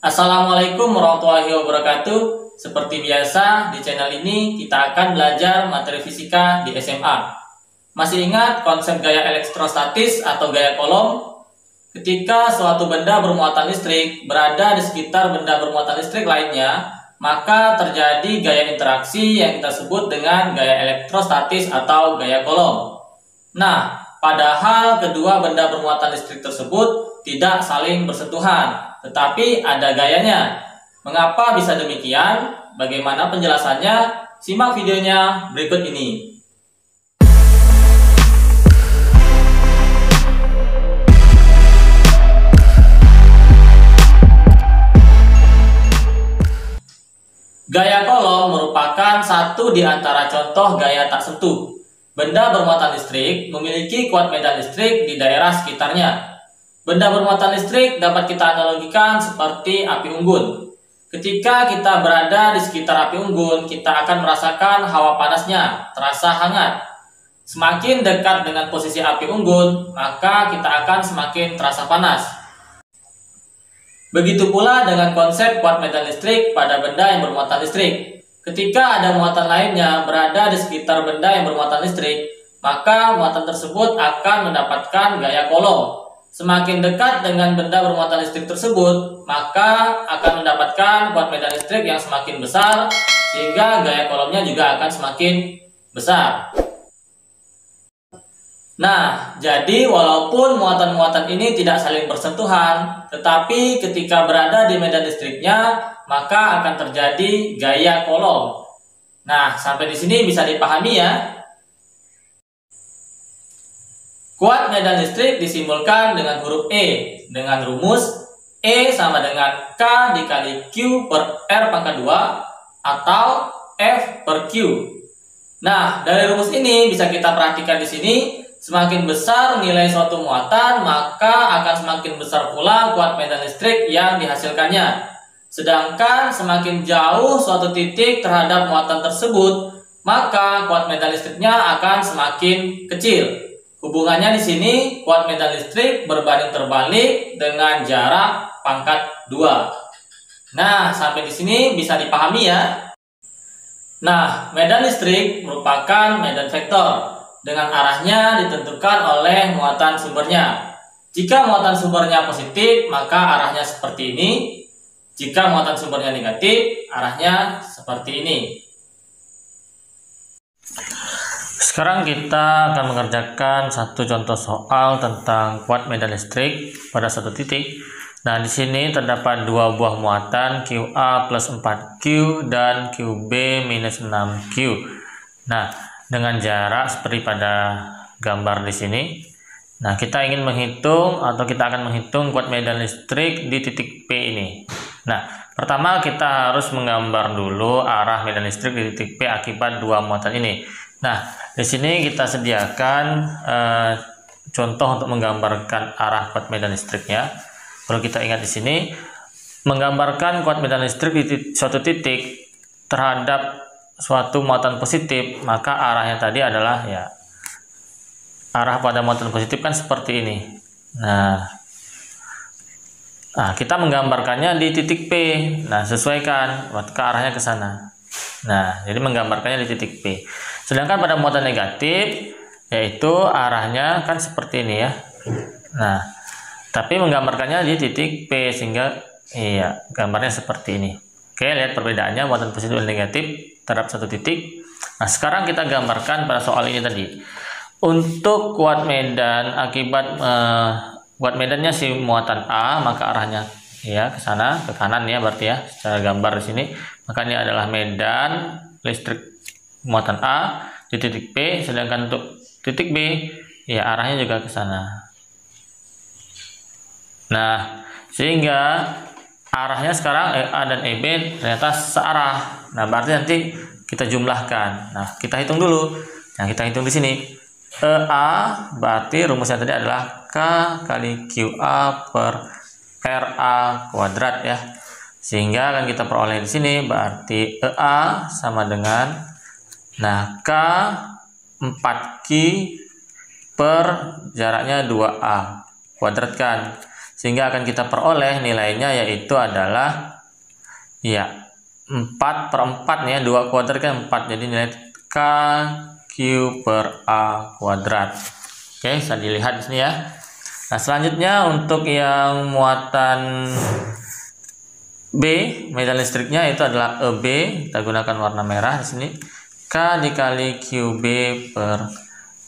Assalamualaikum warahmatullahi wabarakatuh. Seperti biasa, di channel ini kita akan belajar materi fisika di SMA. Masih ingat konsep gaya elektrostatis atau gaya Coulomb? Ketika suatu benda bermuatan listrik berada di sekitar benda bermuatan listrik lainnya, maka terjadi gaya interaksi yang kita sebut dengan gaya elektrostatis atau gaya Coulomb. Nah, padahal kedua benda bermuatan listrik tersebut tidak saling bersentuhan, tetapi ada gayanya. Mengapa bisa demikian? Bagaimana penjelasannya? Simak videonya berikut ini. Gaya Coulomb merupakan satu di antara contoh gaya tak sentuh. Benda bermuatan listrik memiliki kuat medan listrik di daerah sekitarnya. Benda bermuatan listrik dapat kita analogikan seperti api unggun. Ketika kita berada di sekitar api unggun, kita akan merasakan hawa panasnya, terasa hangat. Semakin dekat dengan posisi api unggun, maka kita akan semakin terasa panas. Begitu pula dengan konsep kuat medan listrik pada benda yang bermuatan listrik. Ketika ada muatan lainnya berada di sekitar benda yang bermuatan listrik, maka muatan tersebut akan mendapatkan gaya Coulomb. Semakin dekat dengan benda bermuatan listrik tersebut, maka akan mendapatkan kuat medan listrik yang semakin besar, sehingga gaya Coulombnya juga akan semakin besar. Nah, jadi walaupun muatan-muatan ini tidak saling bersentuhan, tetapi ketika berada di medan listriknya, maka akan terjadi gaya Coulomb. Nah, sampai di sini bisa dipahami ya. Kuat medan listrik disimbolkan dengan huruf E dengan rumus E sama dengan K dikali Q per R pangkat 2 atau F per Q. Nah, dari rumus ini bisa kita perhatikan di sini, semakin besar nilai suatu muatan, maka akan semakin besar pula kuat medan listrik yang dihasilkannya. Sedangkan semakin jauh suatu titik terhadap muatan tersebut, maka kuat medan listriknya akan semakin kecil. Hubungannya di sini kuat medan listrik berbanding terbalik dengan jarak pangkat 2. Nah, sampai di sini bisa dipahami ya. Nah, medan listrik merupakan medan vektor dengan arahnya ditentukan oleh muatan sumbernya. Jika muatan sumbernya positif, maka arahnya seperti ini. Jika muatan sumbernya negatif, arahnya seperti ini. Sekarang kita akan mengerjakan satu contoh soal tentang kuat medan listrik pada satu titik. Nah, di sini terdapat dua buah muatan QA plus 4Q dan QB minus 6Q. Nah, dengan jarak seperti pada gambar di sini. Nah, kita ingin menghitung atau kita akan menghitung kuat medan listrik di titik P ini. Nah, pertama kita harus menggambar dulu arah medan listrik di titik P akibat dua muatan ini. Nah, di sini kita sediakan contoh untuk menggambarkan arah kuat medan listriknya. Perlu kita ingat di sini, menggambarkan kuat medan listrik di suatu titik terhadap suatu muatan positif, maka arahnya tadi adalah ya arah pada muatan positif kan seperti ini. Nah, kita menggambarkannya di titik P. Nah, sesuaikan, maka arahnya ke sana. Nah, jadi menggambarkannya di titik P. Sedangkan pada muatan negatif, yaitu arahnya kan seperti ini ya. Nah, tapi menggambarkannya di titik P, sehingga iya, gambarnya seperti ini. Oke, lihat perbedaannya muatan positif dan negatif terhadap satu titik. Nah, sekarang kita gambarkan pada soal ini tadi. Untuk kuat medan akibat kuat medannya si muatan A, maka arahnya ya ke sana, ke kanan ya berarti ya, secara gambar di sini. Maka ini adalah medan listrik muatan A di titik P, sedangkan untuk titik B ya arahnya juga ke sana. Nah, sehingga arahnya sekarang A dan EB ternyata searah. Nah, berarti nanti kita jumlahkan. Nah, kita hitung dulu. Nah, kita hitung di sini. EA berarti rumusnya tadi adalah K kali QA per RA kuadrat ya. Sehingga akan kita peroleh di sini berarti EA sama dengan K 4Q per jaraknya 2A kuadratkan. sehingga akan kita peroleh nilainya yaitu adalah ya 4/4 ya, 2 kuadrat kan 4, jadi nilai K Q per A kuadrat. Oke, bisa dilihat di sini ya. Nah, selanjutnya untuk yang muatan B, medan listriknya itu adalah EB, kita gunakan warna merah di sini. K dikali QB per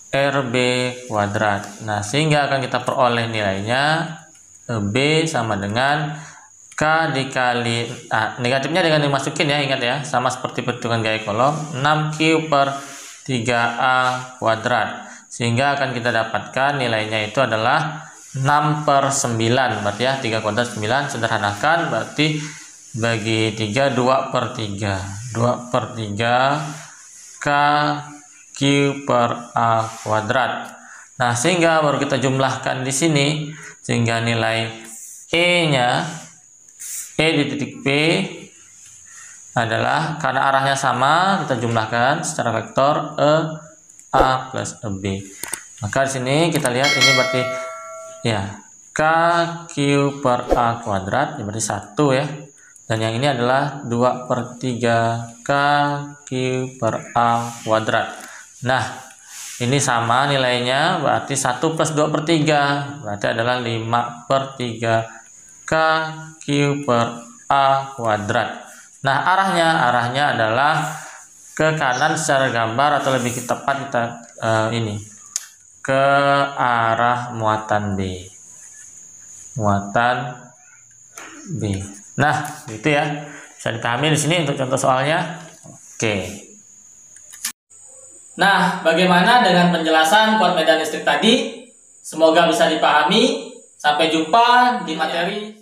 RB kuadrat. Nah, sehingga akan kita peroleh nilainya EB sama dengan K dikali, negatifnya dengan dimasukin ya, ingat ya, sama seperti perhitungan gaya kolom, 6Q per 3A kuadrat. Sehingga akan kita dapatkan nilainya itu adalah 6/9, berarti ya 3 kuadrat 9, sederhanakan berarti bagi 3 2/3 K Q per A kuadrat. Nah, sehingga baru kita jumlahkan di sini, sehingga nilai E-nya, E di titik P adalah, karena arahnya sama, kita jumlahkan secara vektor E A plus EB. Maka di sini kita lihat ini berarti ya K Q per A kuadrat, ya berarti 1 ya. Dan yang ini adalah 2/3 K Q per A kuadrat. Nah, ini sama nilainya, berarti 1 plus 2/3, berarti adalah 5/3 K Q per A kuadrat. Nah, arahnya adalah ke kanan secara gambar, atau lebih tepat kita ini ke arah muatan B. Nah, gitu ya. Bisa dipahami di sini untuk contoh soalnya. Oke. Nah, bagaimana dengan penjelasan kuat medan listrik tadi? Semoga bisa dipahami. Sampai jumpa di materi